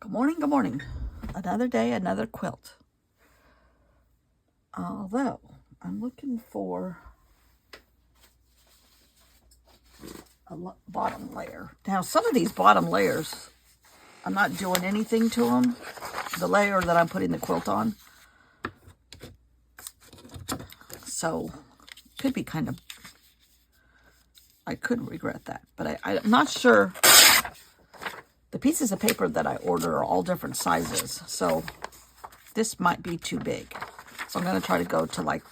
Good morning, good morning. Another day, another quilt. Although, I'm looking for a bottom layer. Now, some of these bottom layers, I'm not doing anything to them. The layer that I'm putting the quilt on. So, could be kind of, I could regret that. But I'm not sure. The pieces of paper that I order are all different sizes. So, this might be too big. So I'm going to try to go to like,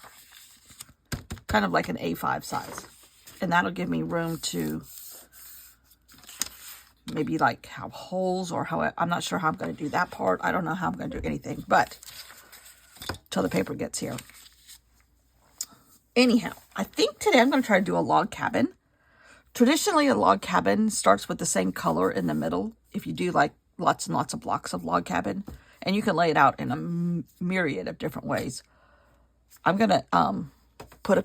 kind of like an A5 size. And that'll give me room to maybe like have holes or how, I'm not sure how I'm going to do that part. I don't know how I'm going to do anything, but till the paper gets here. Anyhow, I think today I'm going to try to do a log cabin. Traditionally, a log cabin starts with the same color in the middle. If you do like lots and lots of blocks of log cabin, and you can lay it out in a myriad of different ways. I'm going to put a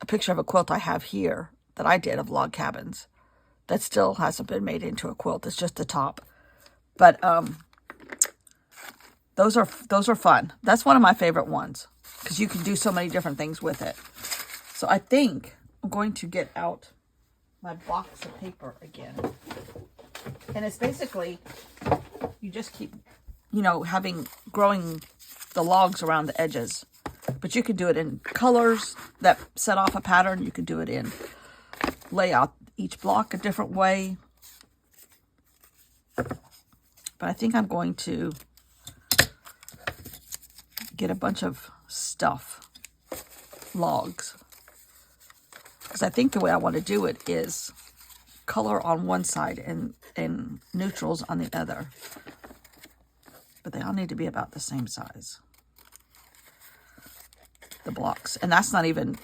picture of a quilt I have here that I did of log cabins that still hasn't been made into a quilt. It's just the top. But those are fun. That's one of my favorite ones because you can do so many different things with it. So I think I'm going to get out my box of paper again. And it's basically, you just keep, growing the logs around the edges. But you could do it in colors that set off a pattern. You could do it in, lay out each block a different way. But I think I'm going to get a bunch of stuff, logs. Because I think the way I want to do it is color on one side and neutrals on the other. But they all need to be about the same size. The blocks. And that's not even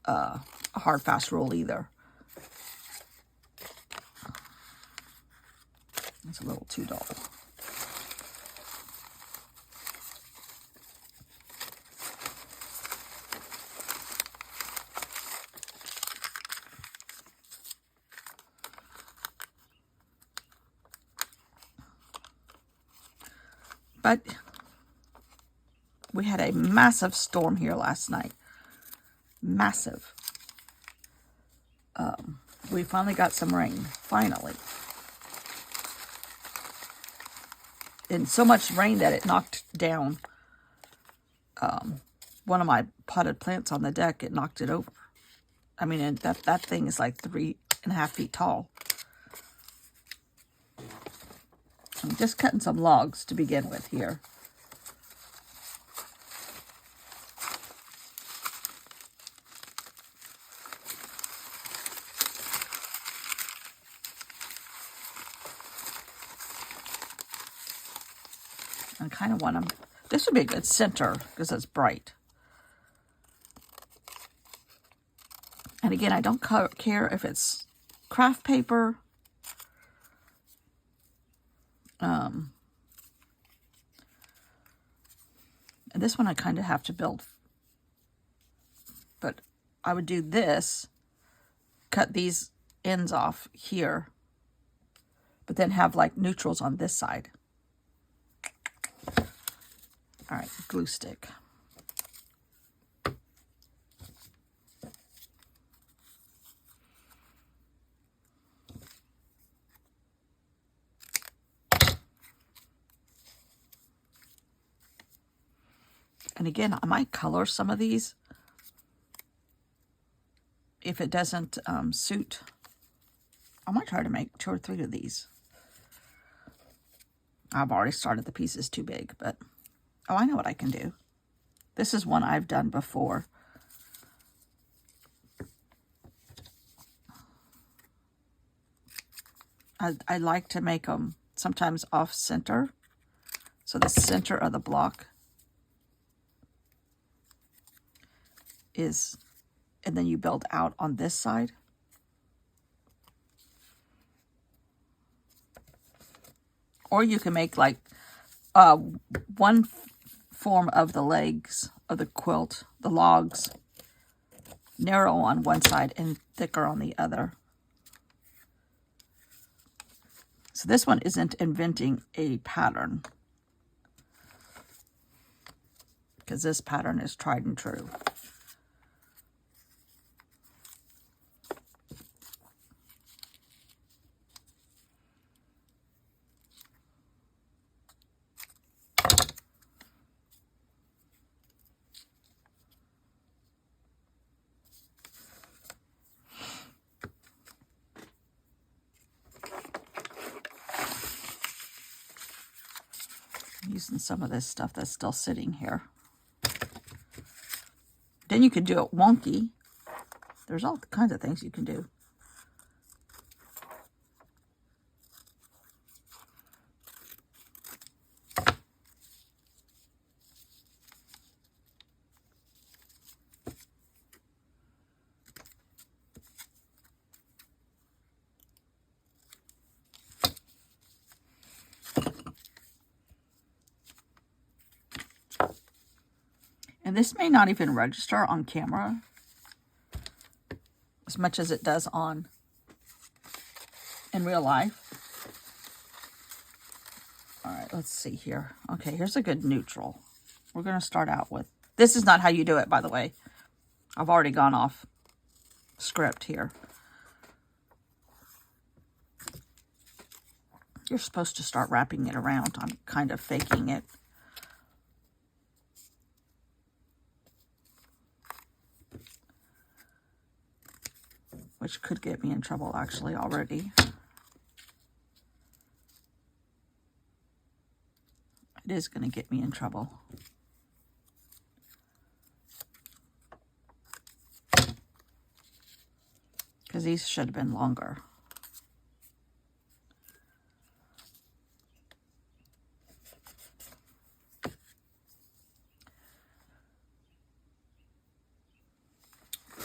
a hard, fast rule either. It's a little too dull. But we had a massive storm here last night. Massive. We finally got some rain. Finally. And so much rain that it knocked down one of my potted plants on the deck. It knocked it over. I mean, and that thing is like 3.5 feet tall. I'm just cutting some logs to begin with here. I kind of want them. This would be a good center because it's bright. And again, I don't care if it's craft paper. And this one I kind of have to build. But I would do this, cut these ends off here, but then have like neutrals on this side. All right, glue stick. And again, I might color some of these if it doesn't suit. I might try to make 2 or 3 of these. I've already started the pieces too big, but oh, I know what I can do. This is one I've done before. I like to make them sometimes off center. So the center of the block is, and then you build out on this side. Or you can make like one form of the legs of the quilt, the logs, narrow on one side and thicker on the other. So this one isn't inventing a pattern, because this pattern is tried and true. I'm using some of this stuff that's still sitting here. Then you could do it wonky. There's all kinds of things you can do. And this may not even register on camera as much as it does in real life. All right, let's see here. Okay, here's a good neutral. We're going to start out with, this is not how you do it, by the way. I've already gone off script here. You're supposed to start wrapping it around. I'm kind of faking it. Which could get me in trouble, actually, already. It is going to get me in trouble. Because these should have been longer.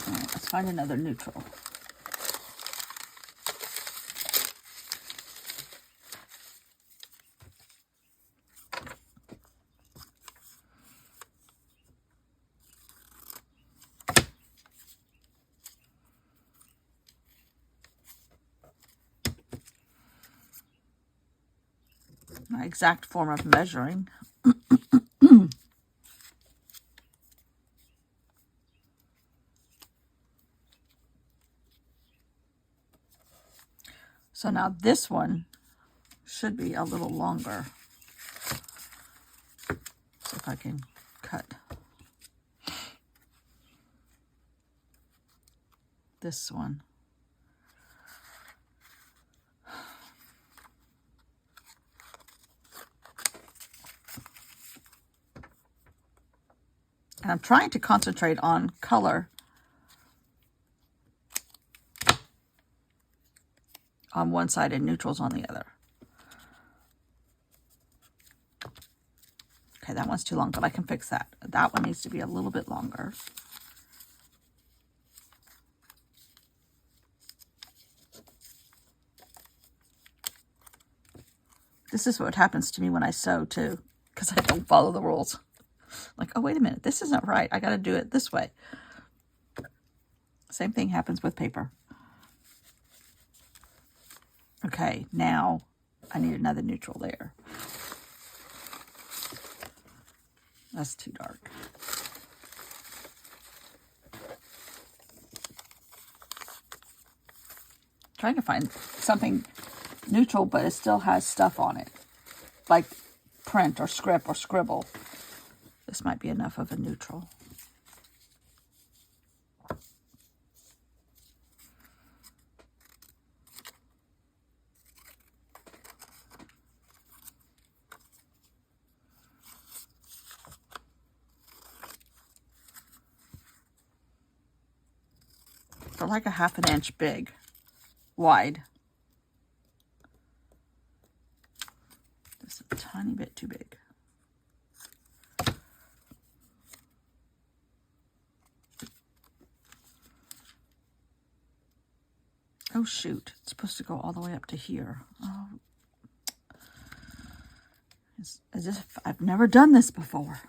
All right, let's find another neutral. My exact form of measuring. So now this one should be a little longer. See if I can cut this one. And I'm trying to concentrate on color on one side and neutrals on the other. Okay, that one's too long, but I can fix that. That one needs to be a little bit longer. This is what happens to me when I sew too, because I don't follow the rules. Like, oh, wait a minute, this isn't right. I got to do it this way. Same thing happens with paper. Okay, now I need another neutral there. That's too dark. Trying to find something neutral, but it still has stuff on it, like print or script or scribble. This might be enough of a neutral. They're like a ½ an inch big, wide. Just a tiny bit too big. Oh shoot, it's supposed to go all the way up to here. Oh. It's as if I've never done this before.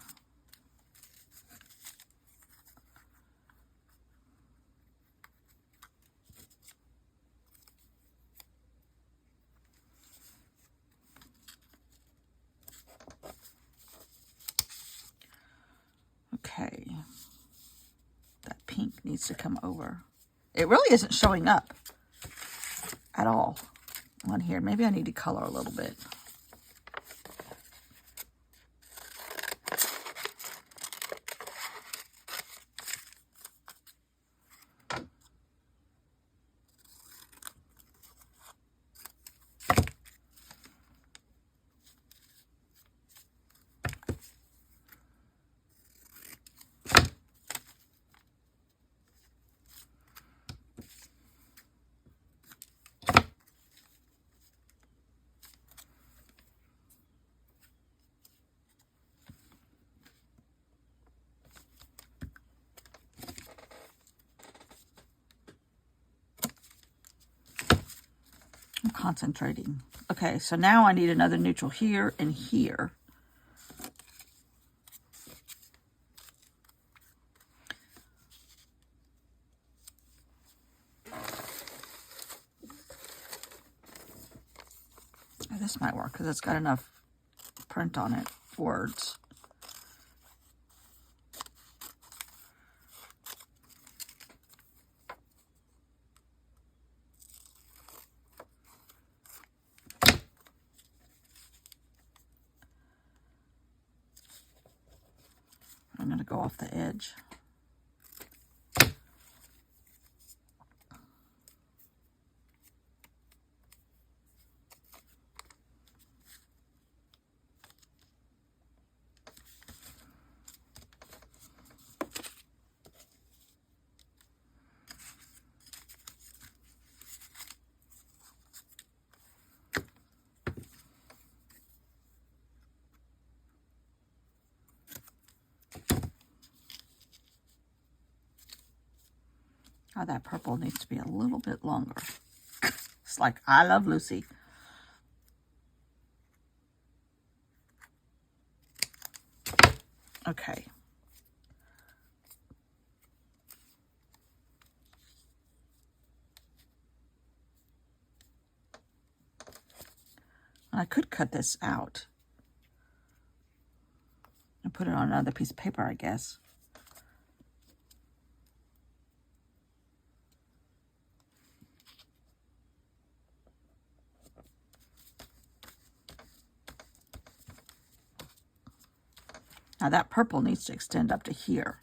Okay. That pink needs to come over. It really isn't showing up at all on here. Maybe I need to color a little bit. I'm concentrating. Okay, so now I need another neutral here and here. Oh, this might work because it's got enough print on it, words. I'm going to go off the edge. Oh, that purple needs to be a little bit longer. It's like, I love Lucy. Okay. I could cut this out and put it on another piece of paper, I guess. Now that purple needs to extend up to here.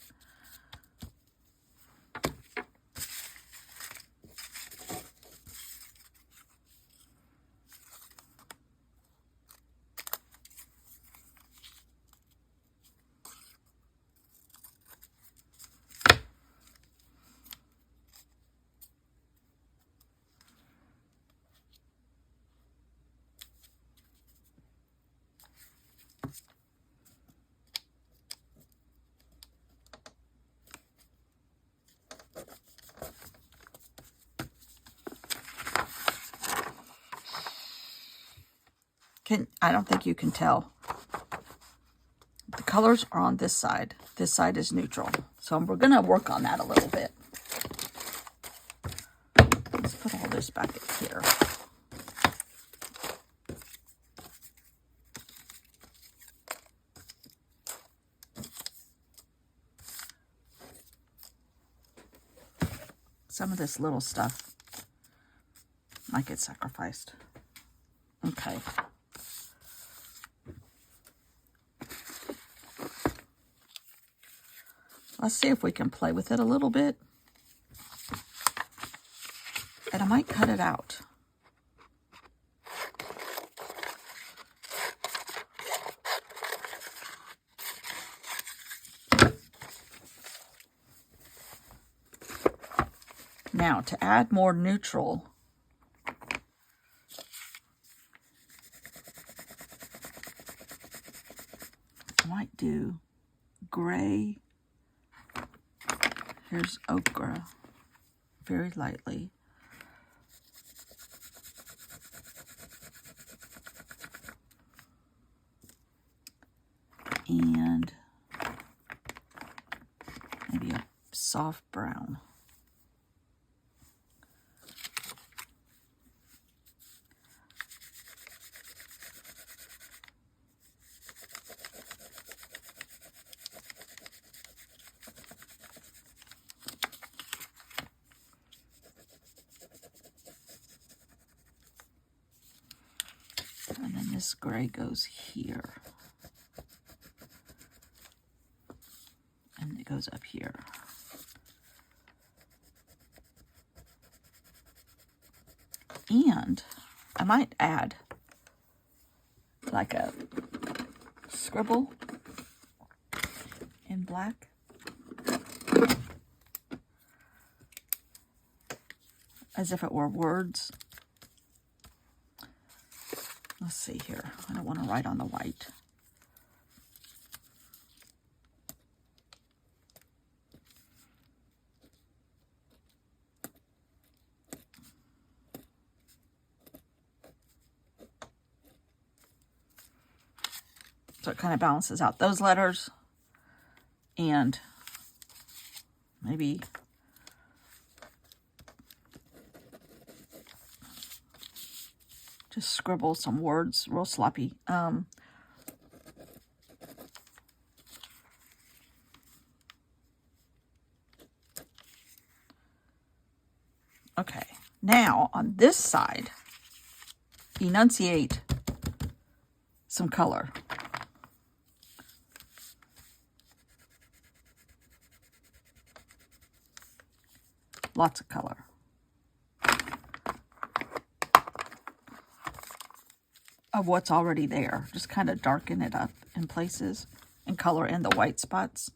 I don't think you can tell. The colors are on this side. This side is neutral. So we're going to work on that a little bit. Let's put all this back here. Some of this little stuff might get sacrificed. Okay. Let's see if we can play with it a little bit. And I might cut it out. Now, to add more neutral, I might do gray. Here's ochre, very lightly. And maybe a soft brown. And then this gray goes here. And it goes up here. And I might add like a scribble in black. As if it were words. Let's see here. I don't want to write on the white. So it kind of balances out those letters. And maybe just scribble some words real sloppy. Okay, now on this side, enunciate some color. Lots of color. Of what's already there. Just kind of darken it up in places and color in the white spots.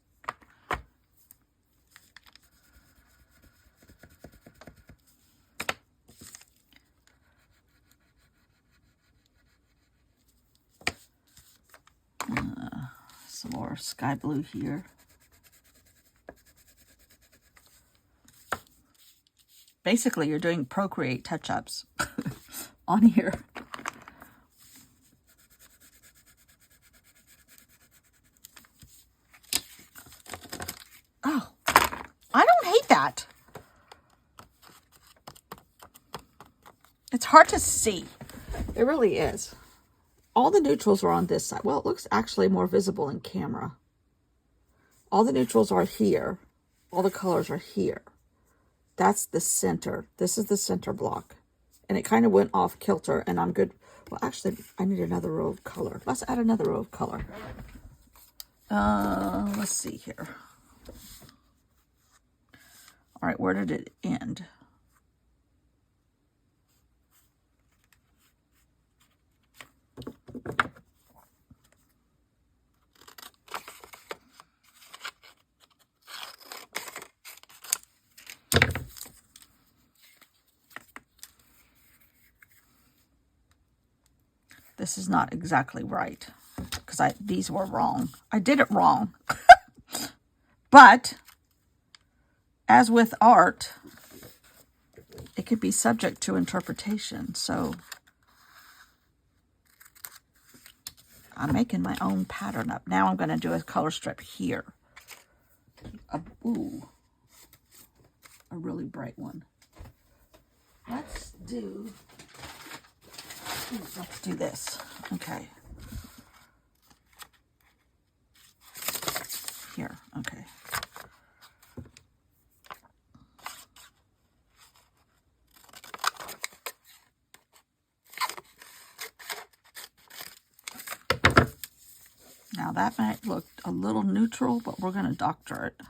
Some more sky blue here. Basically, you're doing Procreate touch-ups on here. Oh, I don't hate that. It's hard to see. It really is. All the neutrals are on this side. Well, it looks actually more visible in camera. All the neutrals are here. All the colors are here. That's the center. This is the center block. And it kind of went off kilter, and I'm good. Well, actually, I need another row of color. Let's add another row of color. Let's see here. All right, where did it end? This is not exactly right because these were wrong. I did it wrong. But as with art, it could be subject to interpretation. So I'm making my own pattern up. Now I'm going to do a color strip here. Ooh, a really bright one. Let's do this. Okay. Here. Okay. Now that might look a little neutral, but we're going to doctor it.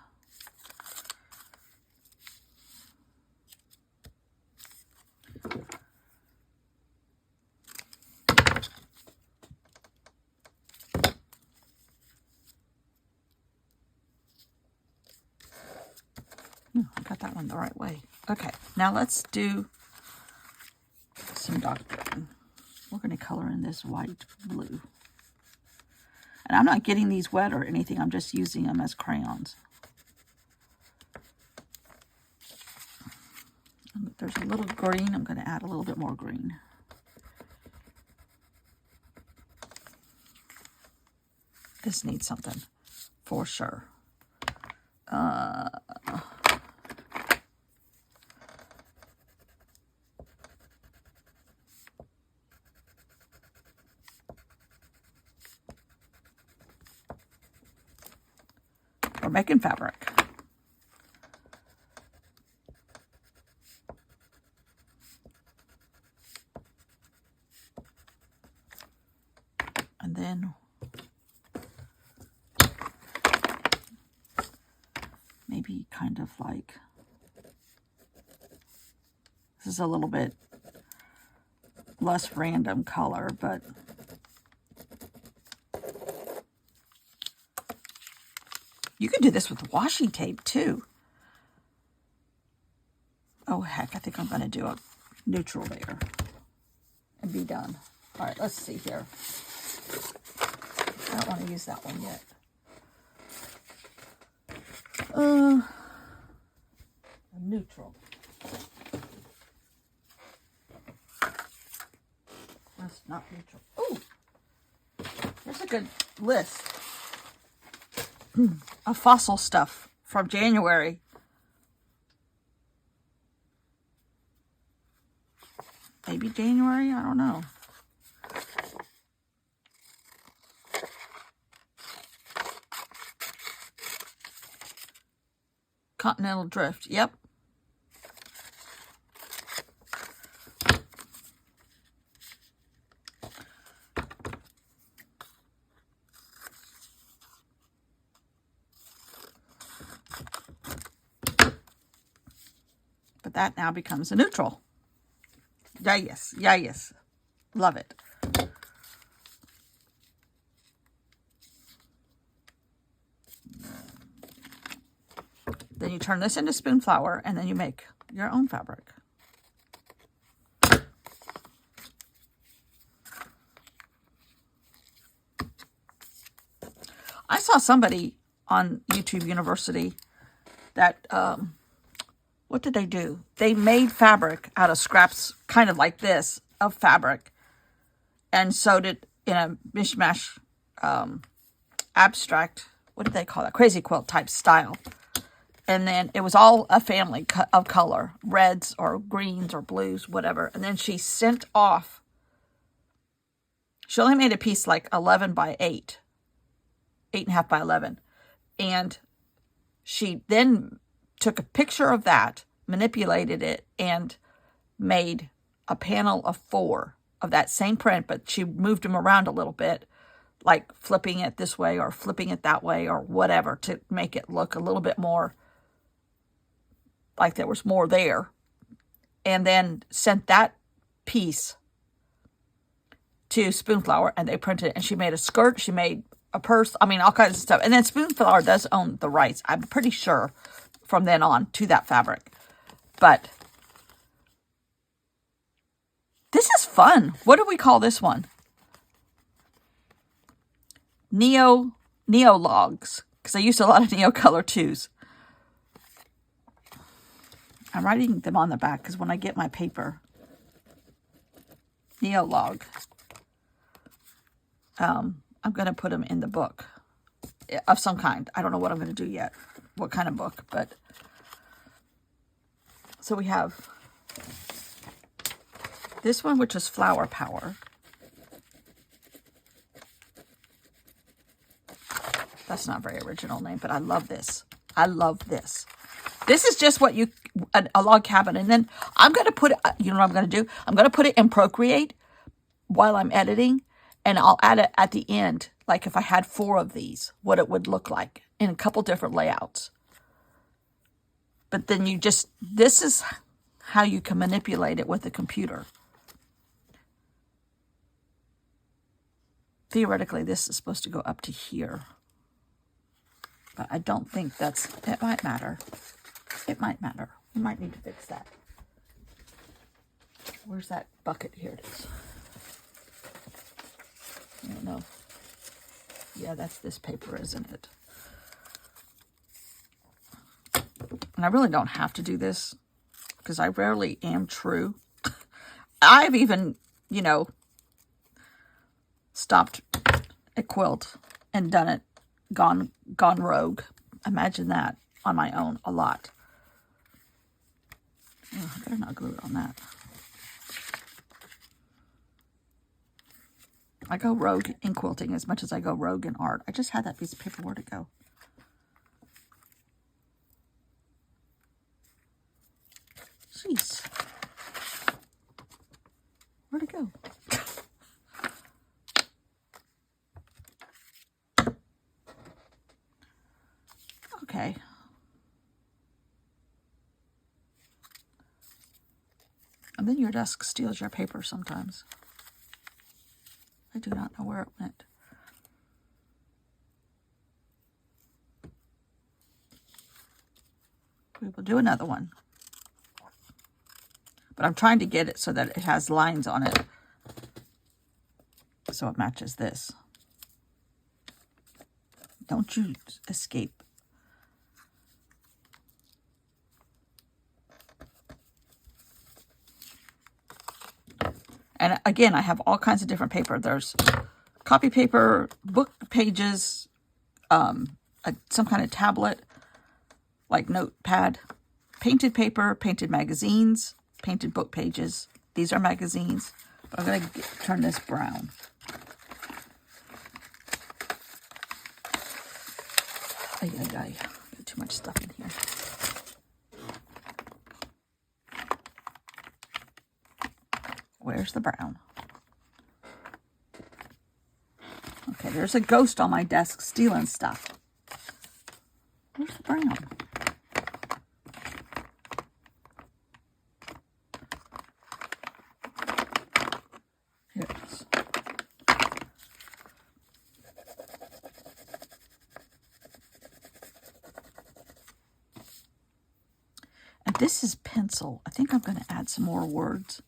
I got that one the right way. Okay, now let's do some doctoring. We're going to color in this white blue. And I'm not getting these wet or anything. I'm just using them as crayons. There's a little green. I'm going to add a little bit more green. This needs something for sure. We're making fabric. kind of like, this is a little bit less random color, but you could do this with washi tape too. Oh heck, I think I'm going to do a neutral there and be done. All right, let's see here. I don't want to use that one yet. A neutral. That's not neutral. Oh, there's a good list of fossil stuff from January. Maybe January, I don't know. Continental drift, yep. But that now becomes a neutral. Yeah, yes. Yeah, yes. Love it. Then you turn this into spoon flour, and then you make your own fabric. I saw somebody on YouTube University that, what did they do? They made fabric out of scraps, kind of like this, of fabric, and sewed it in a mishmash, abstract, what did they call that? Crazy quilt type style. And then it was all a family of color, reds or greens or blues, whatever. And then she sent off, she only made a piece like 11 by 8, 8.5 by 11. And she then took a picture of that, manipulated it, and made a panel of 4 of that same print, but she moved them around a little bit, like flipping it this way or flipping it that way or whatever, to make it look a little bit more like there was more there. And then sent that piece to Spoon Flour, and they printed it, and she made a skirt, she made a purse, I mean, all kinds of stuff. And then Spoon Flour does own the rights, I'm pretty sure, from then on, to that fabric. But this is fun. What do we call this one? Neo logs, because I used a lot of Neo color twos. I'm writing them on the back because when I get my paper, Neo log, I'm going to put them in the book of some kind. I don't know what I'm going to do yet, what kind of book, but so we have this one, which is Flower Power. That's not a very original name, but I love this. I love this. This is just what a log cabin. And then I'm going to put it, you know what I'm going to do? I'm going to put it in Procreate while I'm editing, and I'll add it at the end, like if I had 4 of these, what it would look like in a couple different layouts. But then this is how you can manipulate it with a computer. Theoretically, this is supposed to go up to here. But I don't think it might matter. It might matter. We might need to fix that. Where's that bucket? Here it is. I don't know. Yeah, that's this paper, isn't it? And I really don't have to do this because I rarely am true. I've even, stopped a quilt and done it, gone rogue. Imagine that on my own a lot. Oh, I better not glue it on that. I go rogue in quilting as much as I go rogue in art. I just had that piece of paper. Where'd it go? Jeez. Where'd it go? Okay. And then your desk steals your paper sometimes. I do not know where it went. We will do another one. But I'm trying to get it so that it has lines on it. So it matches this. Don't you escape. And again, I have all kinds of different paper. There's copy paper, book pages, some kind of tablet, like notepad, painted paper, painted magazines, painted book pages. These are magazines. But I'm going to turn this brown. Got too much stuff in here. Where's the brown? Okay, there's a ghost on my desk stealing stuff. Where's the brown? Here it is. And this is pencil. I think I'm going to add some more words.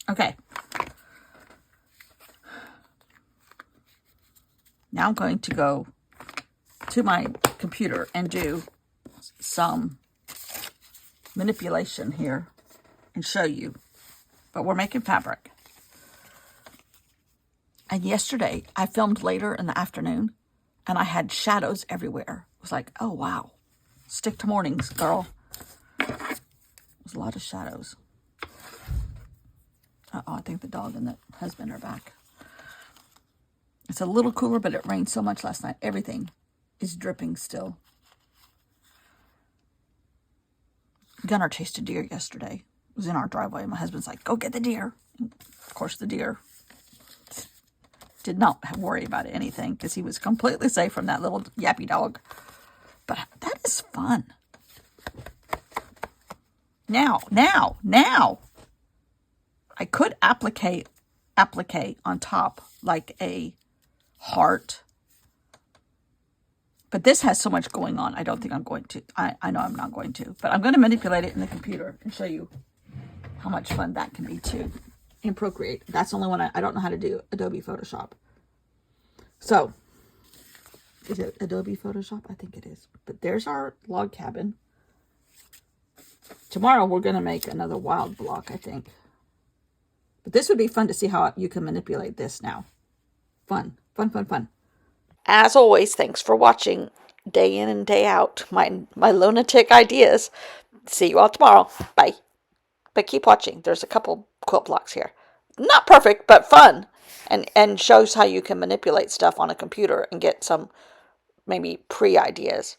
Okay. Now I'm going to go to my computer and do some manipulation here and show you. But we're making fabric. And yesterday, I filmed later in the afternoon, and I had shadows everywhere. It was like, oh, wow. Stick to mornings, girl. There's a lot of shadows. I think the dog and the husband are back. It's a little cooler, but it rained so much last night. Everything is dripping still. Gunnar chased a deer yesterday. It was in our driveway. My husband's like, go get the deer. And of course, the deer did not worry about anything because he was completely safe from that little yappy dog. But that is fun. Now. I could applique on top like a heart. But this has so much going on. I don't think I'm going to. I know I'm not going to. But I'm going to manipulate it in the computer and show you how much fun that can be too. In Procreate. That's the only one I don't know how to do. Adobe Photoshop. So, is it Adobe Photoshop? I think it is. But there's our log cabin. Tomorrow we're going to make another wild block, I think. But this would be fun to see how you can manipulate this now. Fun. As always, thanks for watching day in and day out my lunatic ideas. See you all tomorrow. Bye. But keep watching. There's a couple quilt blocks here. Not perfect, but fun. And shows how you can manipulate stuff on a computer and get some maybe pre-ideas.